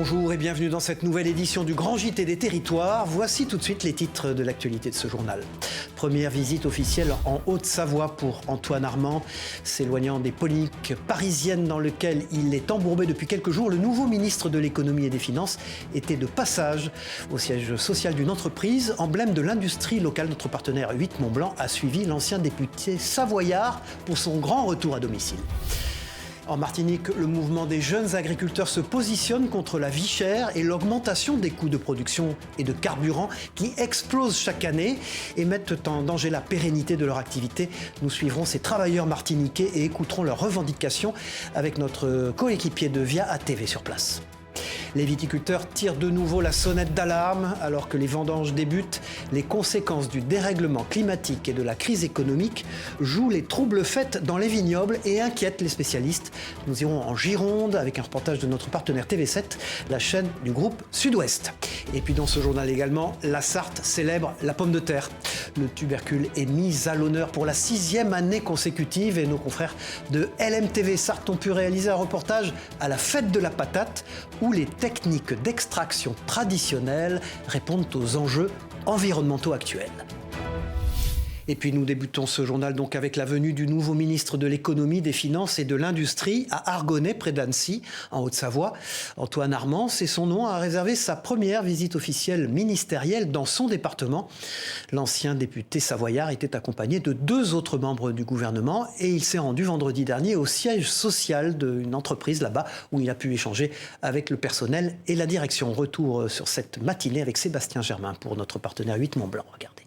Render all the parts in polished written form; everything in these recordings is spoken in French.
Bonjour et bienvenue dans cette nouvelle édition du Grand JT des Territoires. Voici tout de suite les titres de l'actualité de ce journal. Première visite officielle en Haute-Savoie pour Antoine Armand. S'éloignant des polémiques parisiennes dans lesquelles il est embourbé depuis quelques jours, le nouveau ministre de l'économie et des finances était de passage au siège social d'une entreprise, emblème de l'industrie locale. Notre partenaire 8 Mont-Blanc a suivi l'ancien député savoyard pour son grand retour à domicile. En Martinique, le mouvement des jeunes agriculteurs se positionne contre la vie chère et l'augmentation des coûts de production et de carburant qui explosent chaque année et mettent en danger la pérennité de leur activité. Nous suivrons ces travailleurs martiniquais et écouterons leurs revendications avec notre coéquipier de VIA ATV sur place. Les viticulteurs tirent de nouveau la sonnette d'alarme alors que les vendanges débutent. Les conséquences du dérèglement climatique et de la crise économique jouent les troubles faits dans les vignobles et inquiètent les spécialistes. Nous irons en Gironde avec un reportage de notre partenaire TV7, la chaîne du groupe Sud-Ouest. Et puis dans ce journal également, la Sarthe célèbre la pomme de terre. Le tubercule est mis à l'honneur pour la 6e année consécutive et nos confrères de LMTV Sarthe ont pu réaliser un reportage à la fête de la patate où les techniques d'extraction traditionnelles répondent aux enjeux environnementaux actuels. Et puis nous débutons ce journal donc avec la venue du nouveau ministre de l'économie, des finances et de l'industrie à Argonay, près d'Annecy, en Haute-Savoie. Antoine Armand, c'est son nom, a réservé sa première visite officielle ministérielle dans son département. L'ancien député savoyard était accompagné de 2 autres membres du gouvernement et il s'est rendu vendredi dernier au siège social d'une entreprise là-bas où il a pu échanger avec le personnel et la direction. Retour sur cette matinée avec Sébastien Germain pour notre partenaire 8 Mont-Blanc. Regardez.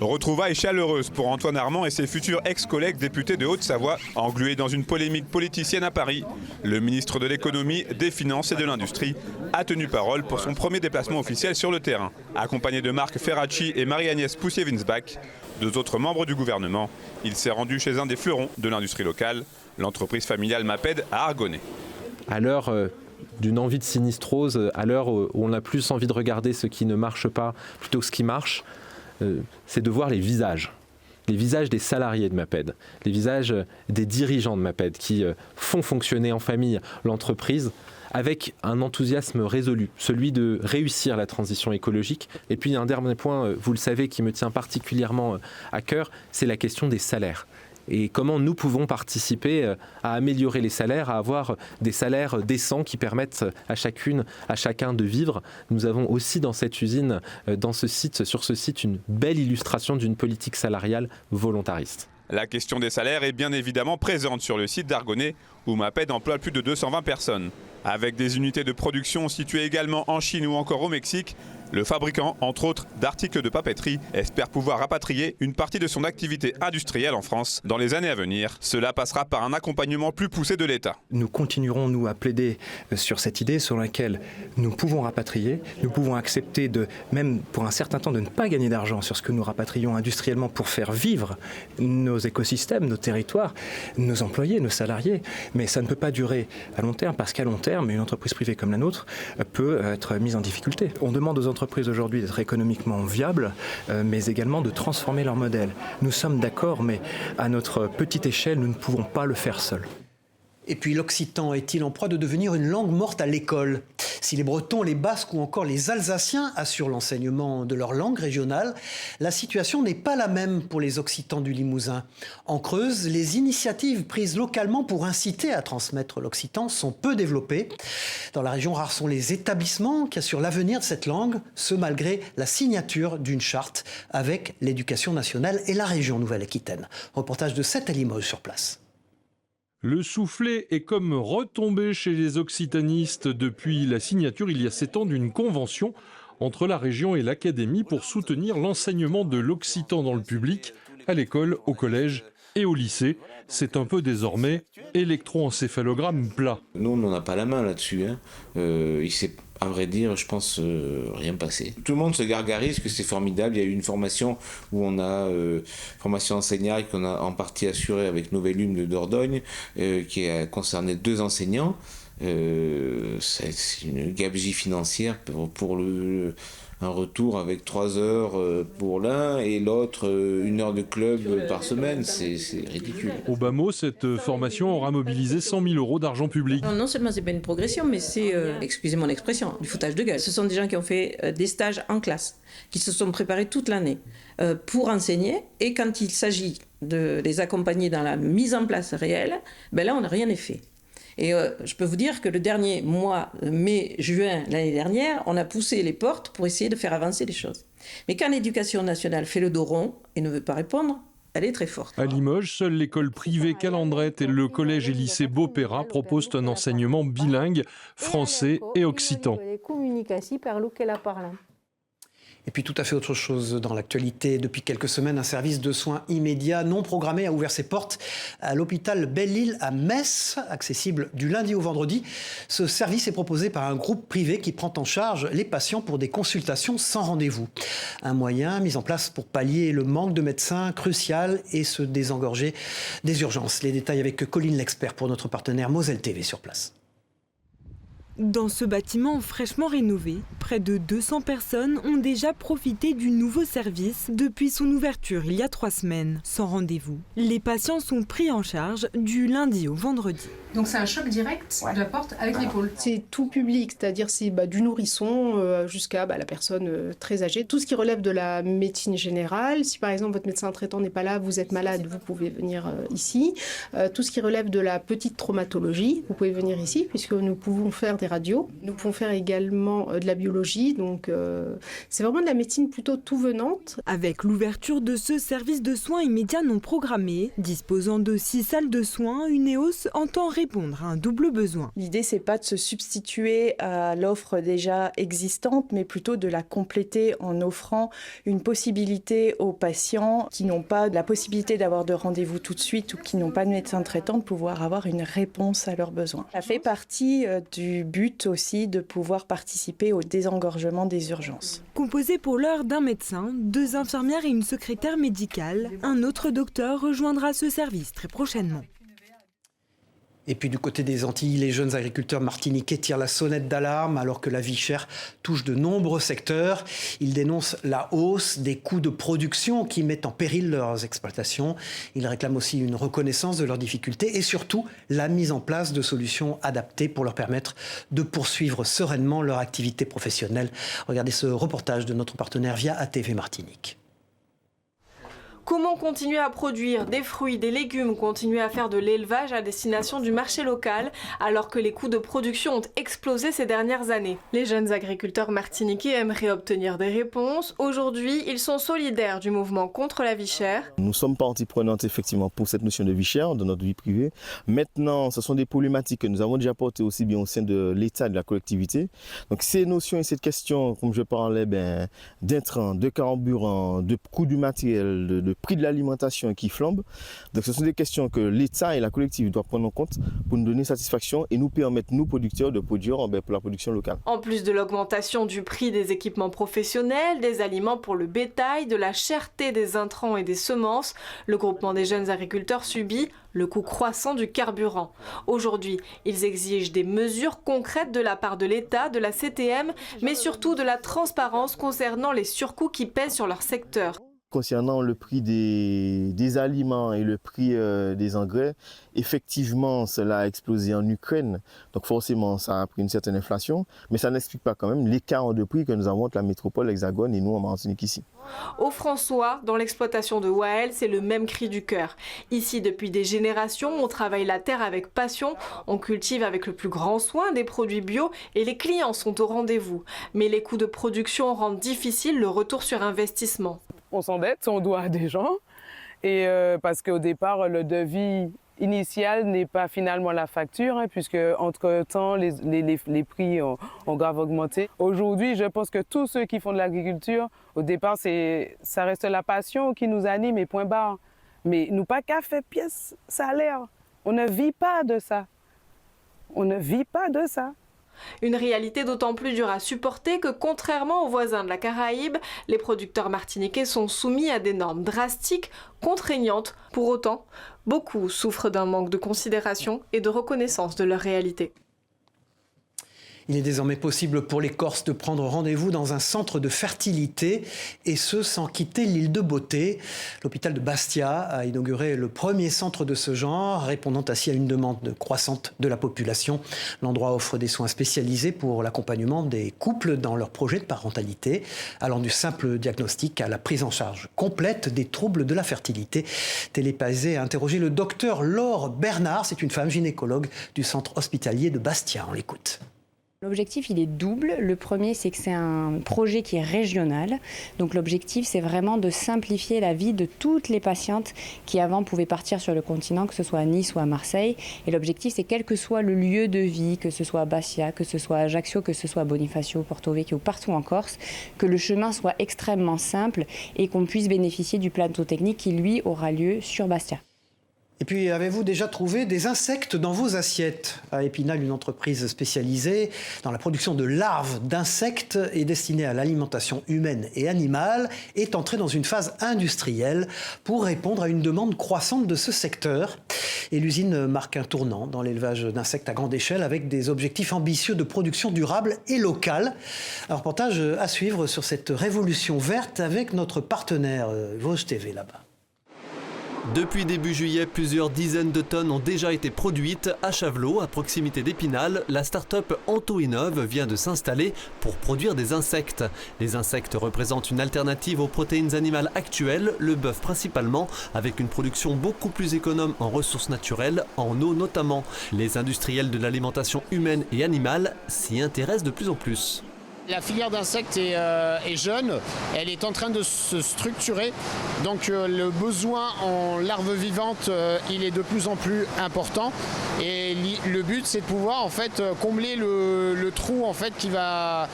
Retrouvailles chaleureuses pour Antoine Armand et ses futurs ex-collègues députés de Haute-Savoie, englués dans une polémique politicienne à Paris. Le ministre de l'économie, des finances et de l'industrie a tenu parole pour son premier déplacement officiel sur le terrain. Accompagné de Marc Ferracci et Marie-Agnès Poussier-Winsbach, 2 autres membres du gouvernement, il s'est rendu chez un des fleurons de l'industrie locale, l'entreprise familiale Maped à Argonay. À l'heure d'une envie de sinistrose, à l'heure où on a plus envie de regarder ce qui ne marche pas plutôt que ce qui marche, c'est de voir les visages des salariés de Maped, les visages des dirigeants de Maped qui font fonctionner en famille l'entreprise avec un enthousiasme résolu, celui de réussir la transition écologique. Et puis un dernier point, vous le savez, qui me tient particulièrement à cœur, c'est la question des salaires. Et comment nous pouvons participer à améliorer les salaires, à avoir des salaires décents qui permettent à chacun de vivre. Nous avons aussi dans cette usine, sur ce site, une belle illustration d'une politique salariale volontariste. La question des salaires est bien évidemment présente sur le site d'Argonay où Maped emploie plus de 220 personnes. Avec des unités de production situées également en Chine ou encore au Mexique, le fabricant, entre autres, d'articles de papeterie, espère pouvoir rapatrier une partie de son activité industrielle en France dans les années à venir. Cela passera par un accompagnement plus poussé de l'État. Nous continuerons, nous, à plaider sur cette idée sur laquelle nous pouvons rapatrier, nous pouvons accepter même pour un certain temps, de ne pas gagner d'argent sur ce que nous rapatrions industriellement pour faire vivre nos écosystèmes, nos territoires, nos employés, nos salariés. Mais ça ne peut pas durer à long terme, parce qu'à long terme, une entreprise privée comme la nôtre peut être mise en difficulté. On demande aux entreprises aujourd'hui d'être économiquement viables, mais également de transformer leur modèle. Nous sommes d'accord, mais à notre petite échelle, nous ne pouvons pas le faire seuls. Et puis l'occitan est-il en proie de devenir une langue morte à l'école ? Si les Bretons, les Basques ou encore les Alsaciens assurent l'enseignement de leur langue régionale, la situation n'est pas la même pour les Occitans du Limousin. En Creuse, les initiatives prises localement pour inciter à transmettre l'occitan sont peu développées. Dans la région, rares sont les établissements qui assurent l'avenir de cette langue, ce malgré la signature d'une charte avec l'Éducation nationale et la région Nouvelle-Aquitaine. Reportage de 7 à Limoges sur place. Le soufflet est comme retombé chez les occitanistes depuis la signature il y a 7 ans d'une convention entre la région et l'académie pour soutenir l'enseignement de l'occitan dans le public, à l'école, au collège et au lycée. C'est un peu désormais électroencéphalogramme plat. Nous, on n'en a pas la main là-dessus. Il s'est, à vrai dire, je pense, rien passé. Tout le monde se gargarise que c'est formidable. Il y a eu une formation où on a formation enseignante qu'on a en partie assurée avec Novelum de Dordogne, qui a concerné 2 enseignants. C'est une gabegie financière pour un retour avec 3 heures pour l'un et l'autre 1 heure de club par semaine. C'est ridicule. Au bas mot, cette formation aura mobilisé 100 000 € d'argent public. Non seulement c'est pas une progression, mais c'est, excusez mon expression, du foutage de gueule. Ce sont des gens qui ont fait des stages en classe, qui se sont préparés toute l'année pour enseigner, et quand il s'agit de les accompagner dans la mise en place réelle, ben là on n'a rien fait. Et je peux vous dire que le dernier mois, mai-juin l'année dernière, on a poussé les portes pour essayer de faire avancer les choses. Mais quand l'éducation nationale fait le dos rond et ne veut pas répondre, elle est très forte. À Limoges, seule l'école privée Calandrette et le collège et lycée Beaupéra proposent un enseignement bilingue, français et occitan. Et puis tout à fait autre chose dans l'actualité. Depuis quelques semaines, un service de soins immédiats non programmés a ouvert ses portes à l'hôpital Belle-Île à Metz, accessible du lundi au vendredi. Ce service est proposé par un groupe privé qui prend en charge les patients pour des consultations sans rendez-vous. Un moyen mis en place pour pallier le manque de médecins crucial et se désengorger des urgences. Les détails avec Colline L'Expert pour notre partenaire Moselle TV sur place. Dans ce bâtiment fraîchement rénové, près de 200 personnes ont déjà profité du nouveau service depuis son ouverture il y a 3 semaines, sans rendez-vous. Les patients sont pris en charge du lundi au vendredi. Donc c'est un choc direct de la porte avec l'épaule. C'est tout public, c'est-à-dire c'est du nourrisson jusqu'à la personne très âgée. Tout ce qui relève de la médecine générale, si par exemple votre médecin traitant n'est pas là, vous êtes malade, vous pouvez venir ici. Tout ce qui relève de la petite traumatologie, vous pouvez venir ici puisque nous pouvons faire des radios. Nous pouvons faire également de la biologie, donc c'est vraiment de la médecine plutôt tout venante. Avec l'ouverture de ce service de soins immédiats non programmés, disposant de 6 salles de soins, Uneos entend répondre à un double besoin. L'idée, c'est pas de se substituer à l'offre déjà existante, mais plutôt de la compléter en offrant une possibilité aux patients qui n'ont pas la possibilité d'avoir de rendez-vous tout de suite ou qui n'ont pas de médecin traitant de pouvoir avoir une réponse à leurs besoins. Ça fait partie du but aussi de pouvoir participer au désengorgement des urgences. Composé pour l'heure d'un médecin, 2 infirmières et une secrétaire médicale, un autre docteur rejoindra ce service très prochainement. Et puis du côté des Antilles, les jeunes agriculteurs martiniquais tirent la sonnette d'alarme alors que la vie chère touche de nombreux secteurs. Ils dénoncent la hausse des coûts de production qui mettent en péril leurs exploitations. Ils réclament aussi une reconnaissance de leurs difficultés et surtout la mise en place de solutions adaptées pour leur permettre de poursuivre sereinement leur activité professionnelle. Regardez ce reportage de notre partenaire via ATV Martinique. Comment continuer à produire des fruits, des légumes, continuer à faire de l'élevage à destination du marché local alors que les coûts de production ont explosé ces dernières années? Les jeunes agriculteurs martiniquais aimeraient obtenir des réponses. Aujourd'hui, ils sont solidaires du mouvement contre la vie chère. Nous sommes partie prenante effectivement pour cette notion de vie chère dans notre vie privée. Maintenant, ce sont des problématiques que nous avons déjà portées aussi bien au sein de l'État et de la collectivité. Donc ces notions et cette question, comme je parlais, d'intrants, de carburant, de coût du matériel, de prix de l'alimentation qui flambe. Donc ce sont des questions que l'État et la collectivité doivent prendre en compte pour nous donner satisfaction et nous permettre, nous producteurs, de produire pour la production locale. En plus de l'augmentation du prix des équipements professionnels, des aliments pour le bétail, de la cherté des intrants et des semences, le groupement des jeunes agriculteurs subit le coût croissant du carburant. Aujourd'hui, ils exigent des mesures concrètes de la part de l'État, de la CTM, mais surtout de la transparence concernant les surcoûts qui pèsent sur leur secteur. Concernant le prix des aliments et le prix des engrais, effectivement, cela a explosé en Ukraine. Donc forcément, ça a pris une certaine inflation, mais ça n'explique pas quand même l'écart de prix que nous avons entre la métropole, l'Hexagone et nous en Martinique ici. Au François, dans l'exploitation de Wael, c'est le même cri du cœur. Ici, depuis des générations, on travaille la terre avec passion, on cultive avec le plus grand soin des produits bio et les clients sont au rendez-vous. Mais les coûts de production rendent difficile le retour sur investissement. On s'endette, on doit à des gens, et parce qu'au départ, le devis initial n'est pas finalement la facture, puisque entre-temps, les prix ont grave augmenté. Aujourd'hui, je pense que tous ceux qui font de l'agriculture, au départ, ça reste la passion qui nous anime et point barre. Mais nous pas qu'à faire pièce salaire. On ne vit pas de ça. On ne vit pas de ça. Une réalité d'autant plus dure à supporter que, contrairement aux voisins de la Caraïbe, les producteurs martiniquais sont soumis à des normes drastiques, contraignantes. Pour autant, beaucoup souffrent d'un manque de considération et de reconnaissance de leur réalité. Il est désormais possible pour les Corses de prendre rendez-vous dans un centre de fertilité, et ce sans quitter l'île de Beauté. L'hôpital de Bastia a inauguré le premier centre de ce genre, répondant ainsi à une demande croissante de la population. L'endroit offre des soins spécialisés pour l'accompagnement des couples dans leur projet de parentalité, allant du simple diagnostic à la prise en charge complète des troubles de la fertilité. Télépasé a interrogé le docteur Laure Bernard, c'est une femme gynécologue du centre hospitalier de Bastia. On l'écoute. L'objectif, il est double. Le premier, c'est que c'est un projet qui est régional. Donc l'objectif, c'est vraiment de simplifier la vie de toutes les patientes qui avant pouvaient partir sur le continent, que ce soit à Nice ou à Marseille. Et l'objectif, c'est quel que soit le lieu de vie, que ce soit à Bastia, que ce soit à Ajaccio, que ce soit à Bonifacio, Porto Vecchio, partout en Corse, que le chemin soit extrêmement simple et qu'on puisse bénéficier du plateau technique qui, lui, aura lieu sur Bastia. Et puis, avez-vous déjà trouvé des insectes dans vos assiettes ? À Épinal, une entreprise spécialisée dans la production de larves d'insectes et destinée à l'alimentation humaine et animale est entrée dans une phase industrielle pour répondre à une demande croissante de ce secteur. Et l'usine marque un tournant dans l'élevage d'insectes à grande échelle avec des objectifs ambitieux de production durable et locale. Un reportage à suivre sur cette révolution verte avec notre partenaire Vosges TV là-bas. Depuis début juillet, plusieurs dizaines de tonnes ont déjà été produites à Chavelot, à proximité d'Épinal. La start-up Antoinov vient de s'installer pour produire des insectes. Les insectes représentent une alternative aux protéines animales actuelles, le bœuf principalement, avec une production beaucoup plus économe en ressources naturelles, en eau notamment. Les industriels de l'alimentation humaine et animale s'y intéressent de plus en plus. La filière d'insectes est jeune, elle est en train de se structurer, donc le besoin en larves vivantes il est de plus en plus important et le but c'est de pouvoir en fait combler le trou en fait qui va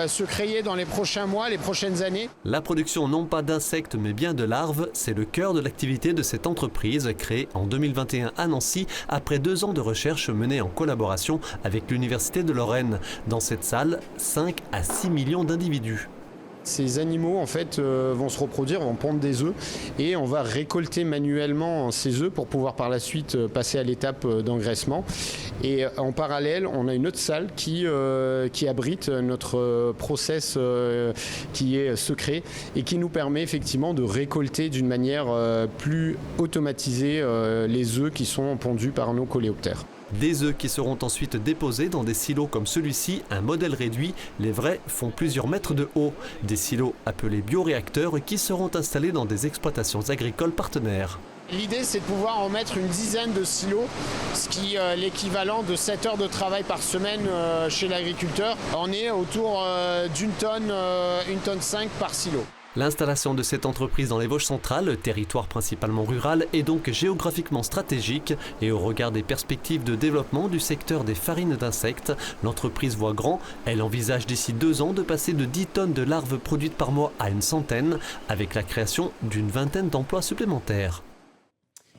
se créer dans les prochains mois, les prochaines années. La production non pas d'insectes mais bien de larves, c'est le cœur de l'activité de cette entreprise créée en 2021 à Nancy après 2 ans de recherche menée en collaboration avec l'Université de Lorraine. Dans cette salle, 5 à 6 millions d'individus. Ces animaux en fait vont se reproduire, vont pondre des œufs et on va récolter manuellement ces œufs pour pouvoir par la suite passer à l'étape d'engraissement. Et en parallèle, on a une autre salle qui abrite notre process qui est secret et qui nous permet effectivement de récolter d'une manière plus automatisée les œufs qui sont pondus par nos coléoptères. Des œufs qui seront ensuite déposés dans des silos comme celui-ci, un modèle réduit. Les vrais font plusieurs mètres de haut. Des silos appelés bioréacteurs qui seront installés dans des exploitations agricoles partenaires. L'idée, c'est de pouvoir en mettre une dizaine de silos, ce qui est l'équivalent de 7 heures de travail par semaine chez l'agriculteur. On est autour d'une tonne, 1,5 tonne par silo. L'installation de cette entreprise dans les Vosges centrales, territoire principalement rural, est donc géographiquement stratégique et au regard des perspectives de développement du secteur des farines d'insectes, l'entreprise voit grand. Elle envisage d'ici 2 ans de passer de 10 tonnes de larves produites par mois à une centaine, avec la création d'une vingtaine d'emplois supplémentaires.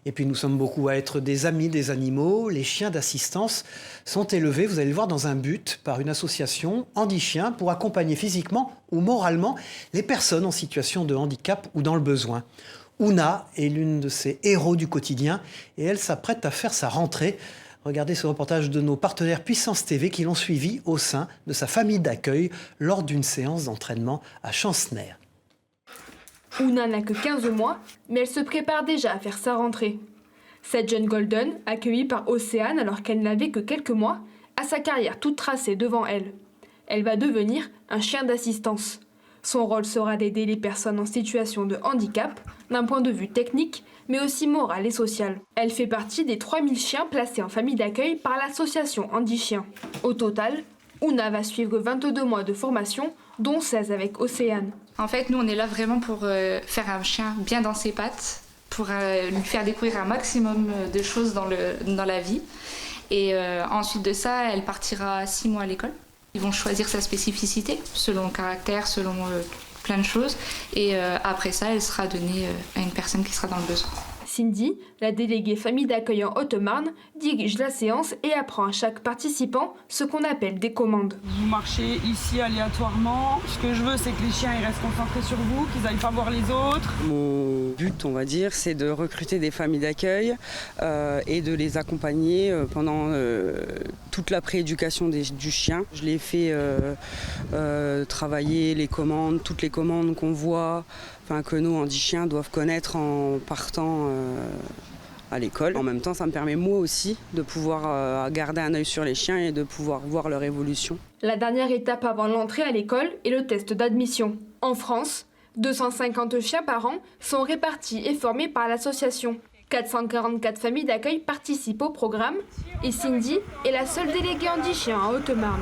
Et puis nous sommes beaucoup à être des amis des animaux. Les chiens d'assistance sont élevés, vous allez le voir, dans un but par une association Handi-Chiens pour accompagner physiquement ou moralement les personnes en situation de handicap ou dans le besoin. Ouna est l'une de ces héros du quotidien et elle s'apprête à faire sa rentrée. Regardez ce reportage de nos partenaires Puissance TV qui l'ont suivi au sein de sa famille d'accueil lors d'une séance d'entraînement à Chancener. Ouna n'a que 15 mois, mais elle se prépare déjà à faire sa rentrée. Cette jeune Golden, accueillie par Océane alors qu'elle n'avait que quelques mois, a sa carrière toute tracée devant elle. Elle va devenir un chien d'assistance. Son rôle sera d'aider les personnes en situation de handicap, d'un point de vue technique, mais aussi moral et social. Elle fait partie des 3000 chiens placés en famille d'accueil par l'association Handi-Chiens. Au total, Ouna va suivre 22 mois de formation, dont 16 avec Océane. En fait, nous, on est là vraiment pour faire un chien bien dans ses pattes, pour lui faire découvrir un maximum de choses dans la vie. Et ensuite de ça, elle partira 6 mois à l'école. Ils vont choisir sa spécificité, selon le caractère, selon plein de choses. Et après ça, elle sera donnée à une personne qui sera dans le besoin. Cindy, la déléguée famille d'accueil en Haute-Marne, dirige la séance et apprend à chaque participant ce qu'on appelle des commandes. Vous marchez ici aléatoirement. Ce que je veux, c'est que les chiens ils restent concentrés sur vous, qu'ils n'aillent pas voir les autres. Mon but, on va dire, c'est de recruter des familles d'accueil et de les accompagner pendant toute la prééducation du chien. Je les fais travailler les commandes, toutes les commandes qu'on voit, que nos handichiens doivent connaître en partant à l'école. En même temps, ça me permet moi aussi de pouvoir garder un œil sur les chiens et de pouvoir voir leur évolution. La dernière étape avant l'entrée à l'école est le test d'admission. En France, 250 chiens par an sont répartis et formés par l'association. 444 familles d'accueil participent au programme et Cindy est la seule déléguée handi-chien en Haute-Marne.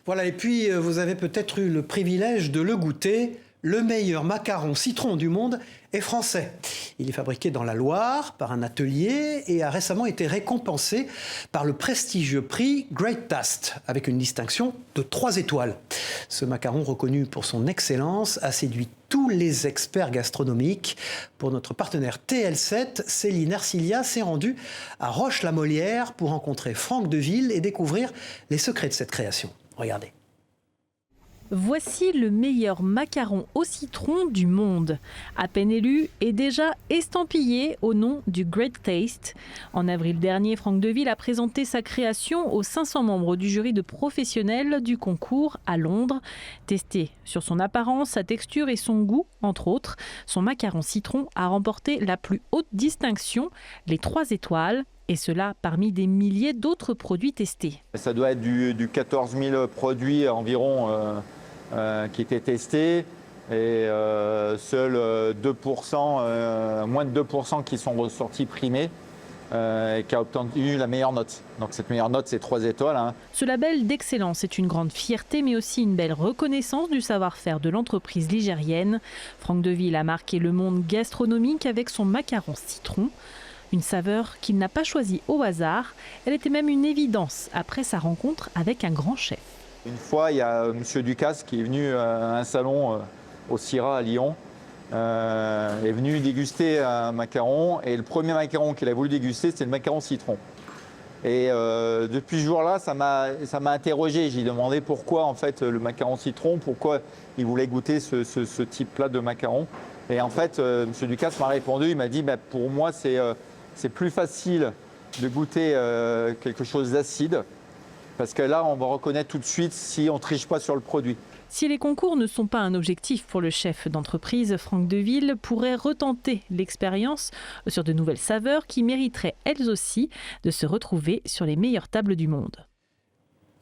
Voilà, et puis vous avez peut-être eu le privilège de le goûter. Le meilleur macaron citron du monde est français. Il est fabriqué dans la Loire par un atelier et a récemment été récompensé par le prestigieux prix Great Taste avec une distinction de 3 étoiles. Ce macaron reconnu pour son excellence a séduit tous les experts gastronomiques. Pour notre partenaire TL7, Céline Ercilia s'est rendue à Roche-la-Molière pour rencontrer Franck Deville et découvrir les secrets de cette création. Regardez. Voici le meilleur macaron au citron du monde. À peine élu et déjà estampillé au nom du Great Taste. En avril dernier, Franck Deville a présenté sa création aux 500 membres du jury de professionnels du concours à Londres. Testé sur son apparence, sa texture et son goût, entre autres, son macaron citron a remporté la plus haute distinction, les 3 étoiles. Et cela parmi des milliers d'autres produits testés. Ça doit être du 14 000 produits environ qui étaient testés et seuls 2%, moins de 2% qui sont ressortis primés et qui a obtenu la meilleure note. Donc cette meilleure note, c'est 3 étoiles. Ce label d'excellence est une grande fierté mais aussi une belle reconnaissance du savoir-faire de l'entreprise ligérienne. Franck Deville a marqué le monde gastronomique avec son macaron citron. Une saveur qu'il n'a pas choisie au hasard. Elle était même une évidence après sa rencontre avec un grand chef. Une fois, il y a M. Ducasse qui est venu à un salon au CIRA à Lyon, est venu déguster un macaron. Et le premier macaron qu'il a voulu déguster, c'était le macaron citron. Et depuis ce jour-là, ça m'a interrogé. J'ai demandé pourquoi en fait le macaron citron, pourquoi il voulait goûter ce type-là de macaron. Et en fait, M. Ducasse m'a répondu, il m'a dit pour moi c'est plus facile de goûter quelque chose d'acide parce que là, on va reconnaître tout de suite si on ne triche pas sur le produit. Si les concours ne sont pas un objectif pour le chef d'entreprise, Franck Deville pourrait retenter l'expérience sur de nouvelles saveurs qui mériteraient elles aussi de se retrouver sur les meilleures tables du monde.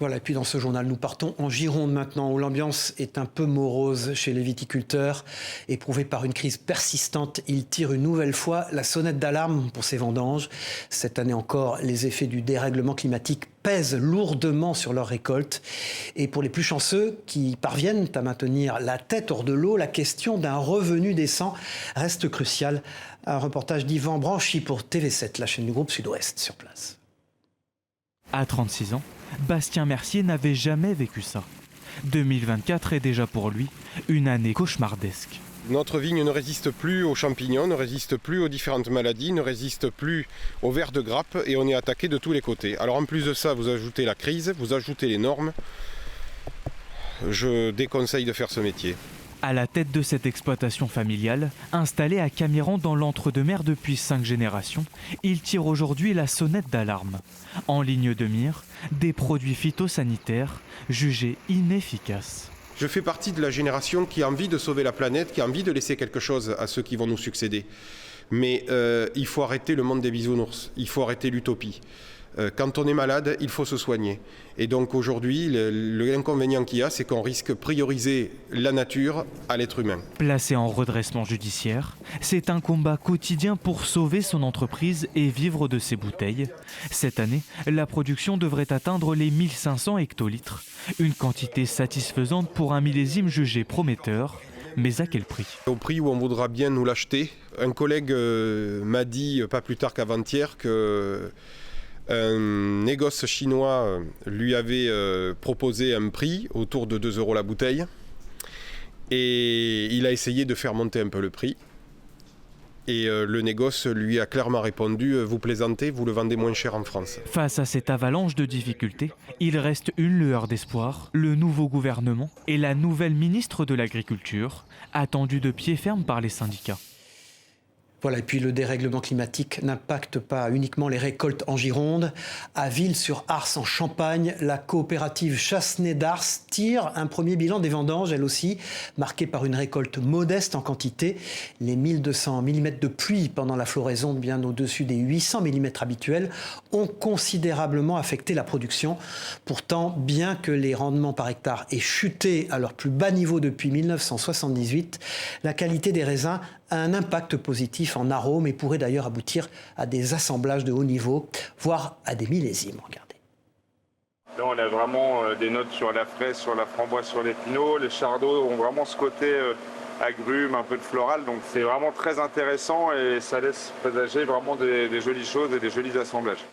Voilà, et puis dans ce journal, nous partons en Gironde maintenant, où l'ambiance est un peu morose chez les viticulteurs. Éprouvés par une crise persistante, ils tirent une nouvelle fois la sonnette d'alarme pour ces vendanges. Cette année encore, les effets du dérèglement climatique pèsent lourdement sur leurs récoltes. Et pour les plus chanceux qui parviennent à maintenir la tête hors de l'eau, la question d'un revenu décent reste cruciale. Un reportage d'Yvan Branchy pour TV7, la chaîne du groupe Sud-Ouest, sur place. À 36 ans, Bastien Mercier n'avait jamais vécu ça. 2024 est déjà pour lui une année cauchemardesque. Notre vigne ne résiste plus aux champignons, ne résiste plus aux différentes maladies, ne résiste plus aux vers de grappe et on est attaqué de tous les côtés. Alors en plus de ça, vous ajoutez la crise, vous ajoutez les normes. Je déconseille de faire ce métier. À la tête de cette exploitation familiale, installée à Camiran dans l'Entre-deux-Mers depuis 5 générations, il tire aujourd'hui la sonnette d'alarme. En ligne de mire, des produits phytosanitaires jugés inefficaces. Je fais partie de la génération qui a envie de sauver la planète, qui a envie de laisser quelque chose à ceux qui vont nous succéder. Mais il faut arrêter le monde des bisounours, il faut arrêter l'utopie. Quand on est malade, il faut se soigner. Et donc aujourd'hui, l'inconvénient qu'il y a, c'est qu'on risque de prioriser la nature à l'être humain. Placé en redressement judiciaire, c'est un combat quotidien pour sauver son entreprise et vivre de ses bouteilles. Cette année, la production devrait atteindre les 1500 hectolitres, une quantité satisfaisante pour un millésime jugé prometteur. Mais à quel prix ? Au prix où on voudra bien nous l'acheter. Un collègue m'a dit, pas plus tard qu'avant-hier, que un négoce chinois lui avait proposé un prix autour de 2 € la bouteille et il a essayé de faire monter un peu le prix Et le négoce lui a clairement répondu, vous plaisantez, vous le vendez moins cher en France. Face à cette avalanche de difficultés, il reste une lueur d'espoir, le nouveau gouvernement et la nouvelle ministre de l'Agriculture, attendue de pied ferme par les syndicats. Voilà, et puis le dérèglement climatique n'impacte pas uniquement les récoltes en Gironde. À Ville-sur-Ars, en Champagne, la coopérative Chassenet d'Ars tire un premier bilan des vendanges, elle aussi, marquée par une récolte modeste en quantité. Les 1200 mm de pluie pendant la floraison, bien au-dessus des 800 mm habituels, ont considérablement affecté la production. Pourtant, bien que les rendements par hectare aient chuté à leur plus bas niveau depuis 1978, la qualité des raisins a un impact positif en arôme et pourrait d'ailleurs aboutir à des assemblages de haut niveau, voire à des millésimes. Regardez. Là, on a vraiment des notes sur la fraise, sur la framboise, sur les pinots. Les chardons ont vraiment ce côté agrumes, un peu de floral. Donc c'est vraiment très intéressant et ça laisse présager vraiment des jolies choses et des jolis assemblages.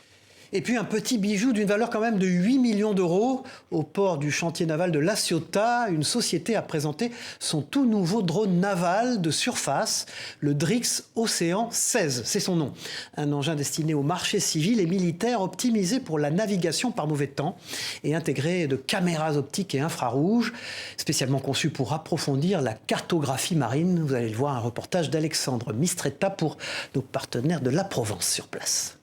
Et puis un petit bijou d'une valeur quand même de 8 millions d'euros. Au port du chantier naval de La Ciotat, une société a présenté son tout nouveau drone naval de surface, le Drix Océan 16, c'est son nom. Un engin destiné au marché civil et militaire, optimisé pour la navigation par mauvais temps et intégré de caméras optiques et infrarouges, spécialement conçu pour approfondir la cartographie marine. Vous allez le voir, un reportage d'Alexandre Mistretta pour nos partenaires de la Provence sur place.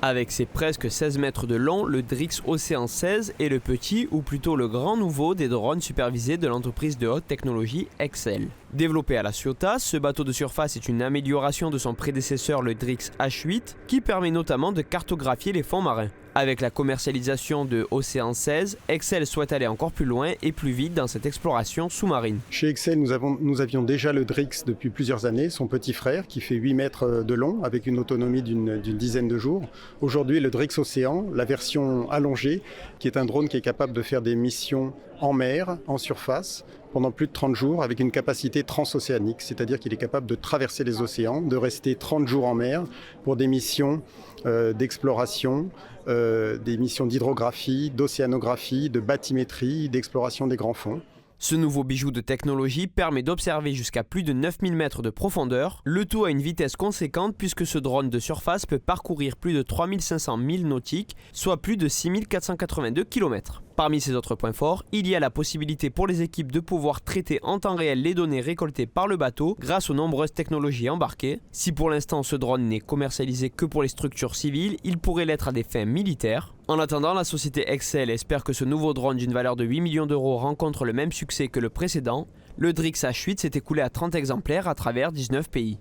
Avec ses presque 16 mètres de long, le Drix Océan 16 est le petit ou plutôt le grand nouveau des drones supervisés de l'entreprise de haute technologie Excel. Développé à La Ciotat, ce bateau de surface est une amélioration de son prédécesseur le Drix H8 qui permet notamment de cartographier les fonds marins. Avec la commercialisation de Océan 16, Excel souhaite aller encore plus loin et plus vite dans cette exploration sous-marine. Chez Excel, nous avions déjà le Drix depuis plusieurs années, son petit frère qui fait 8 mètres de long avec une autonomie d'une dizaine de jours. Aujourd'hui, le Drix Océan, la version allongée, qui est un drone qui est capable de faire des missions en mer, en surface, pendant plus de 30 jours avec une capacité transocéanique, c'est-à-dire qu'il est capable de traverser les océans, de rester 30 jours en mer pour des missions d'exploration, des missions d'hydrographie, d'océanographie, de bathymétrie, d'exploration des grands fonds. Ce nouveau bijou de technologie permet d'observer jusqu'à plus de 9000 mètres de profondeur, le tout à une vitesse conséquente puisque ce drone de surface peut parcourir plus de 3500 milles nautiques, soit plus de 6482 km. Parmi ses autres points forts, il y a la possibilité pour les équipes de pouvoir traiter en temps réel les données récoltées par le bateau grâce aux nombreuses technologies embarquées. Si pour l'instant ce drone n'est commercialisé que pour les structures civiles, il pourrait l'être à des fins militaires. En attendant, la société Excel espère que ce nouveau drone d'une valeur de 8 millions d'euros rencontre le même succès que le précédent. Le Drix H8 s'est écoulé à 30 exemplaires à travers 19 pays.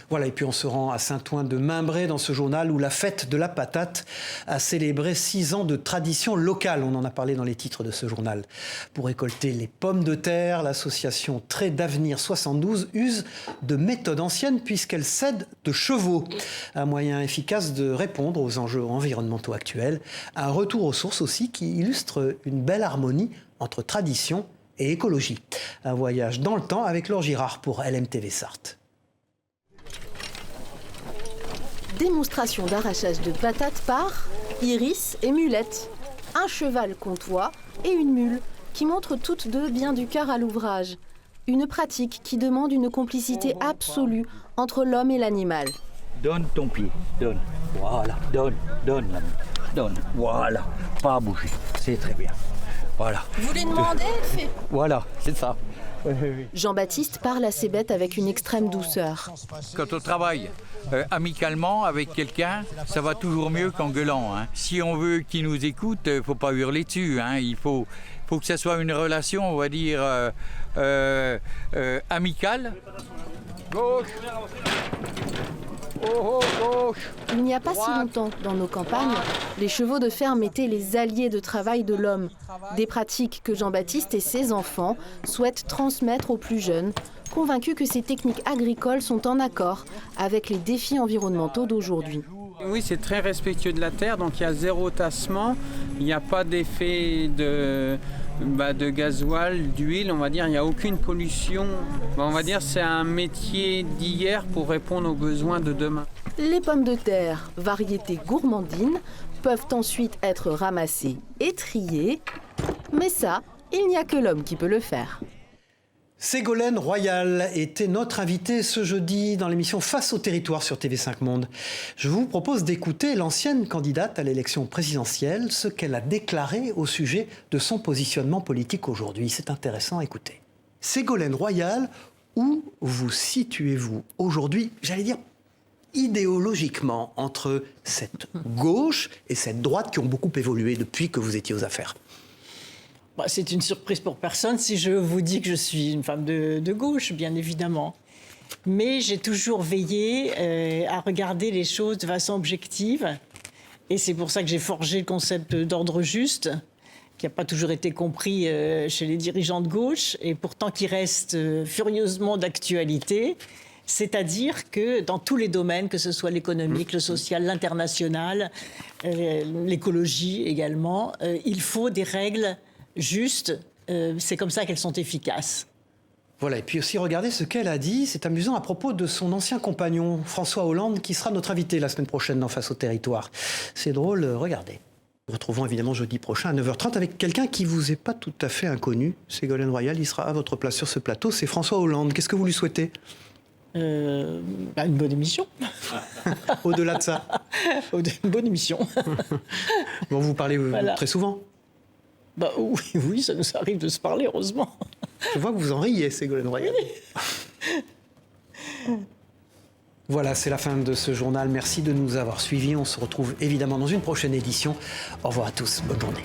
Voilà, et puis on se rend à Saint-Ouen-de-Mimbré dans ce journal où la fête de la patate a célébré 6 ans de tradition locale. On en a parlé dans les titres de ce journal. Pour récolter les pommes de terre, l'association Trait d'Avenir 72 use de méthodes anciennes puisqu'elle cède de chevaux. Un moyen efficace de répondre aux enjeux environnementaux actuels. Un retour aux sources aussi qui illustre une belle harmonie entre tradition et écologie. Un voyage dans le temps avec Laure Girard pour LMTV Sarthe. Démonstration d'arrachage de patates par Iris et Mulette. Un cheval comtois et une mule qui montrent toutes deux bien du cœur à l'ouvrage. Une pratique qui demande une complicité absolue entre l'homme et l'animal. Donne ton pied, donne. Voilà, donne l'ami. Donne, voilà. Pas à bouger, c'est très bien. Voilà. Vous lui demandez, elle fait. Voilà, c'est ça. Jean-Baptiste parle à ses bêtes avec une extrême douceur. Quand on travaille amicalement avec quelqu'un, ça va toujours mieux qu'en gueulant. Hein. Si on veut qu'il nous écoute, il ne faut pas hurler dessus. Hein. Il faut que ça soit une relation, on va dire, amicale. Gauche. Oh, gauche. Il n'y a pas si longtemps, dans nos campagnes, les chevaux de ferme étaient les alliés de travail de l'homme. Des pratiques que Jean-Baptiste et ses enfants souhaitent transmettre aux plus jeunes, convaincus que ces techniques agricoles sont en accord avec les défis environnementaux d'aujourd'hui. Oui, c'est très respectueux de la terre, donc il y a zéro tassement, il n'y a pas d'effet de gasoil, d'huile, on va dire, il n'y a aucune pollution. On va dire c'est un métier d'hier pour répondre aux besoins de demain. Les pommes de terre, variété gourmandine, peuvent ensuite être ramassées et triées, mais ça, il n'y a que l'homme qui peut le faire. Ségolène Royal était notre invitée ce jeudi dans l'émission Face au territoire sur TV5 Monde. Je vous propose d'écouter l'ancienne candidate à l'élection présidentielle, ce qu'elle a déclaré au sujet de son positionnement politique aujourd'hui. C'est intéressant, écoutez. Ségolène Royal, où vous situez-vous aujourd'hui, j'allais dire idéologiquement, entre cette gauche et cette droite qui ont beaucoup évolué depuis que vous étiez aux affaires? C'est une surprise pour personne si je vous dis que je suis une femme de gauche, bien évidemment. Mais j'ai toujours veillé à regarder les choses de façon objective. Et c'est pour ça que j'ai forgé le concept d'ordre juste, qui n'a pas toujours été compris chez les dirigeants de gauche, et pourtant qui reste furieusement d'actualité. C'est-à-dire que dans tous les domaines, que ce soit l'économique, le social, l'international, l'écologie également, il faut des règles justes, c'est comme ça qu'elles sont efficaces. Voilà, et puis aussi regardez ce qu'elle a dit, c'est amusant à propos de son ancien compagnon, François Hollande, qui sera notre invité la semaine prochaine dans Face au territoire. C'est drôle, regardez. Nous retrouvons évidemment jeudi prochain à 9h30 avec quelqu'un qui ne vous est pas tout à fait inconnu. Ségolène Royal, il sera à votre place sur ce plateau, c'est François Hollande. Qu'est-ce que vous lui souhaitez ? Une bonne émission. Au-delà de ça. Une bonne émission. Bon, vous parlez très souvent ? Oui, ça nous arrive de se parler, heureusement. Je vois que vous en riez, Ségolène Royal. Voilà, c'est la fin de ce journal. Merci de nous avoir suivis. On se retrouve évidemment dans une prochaine édition. Au revoir à tous. Bonne journée.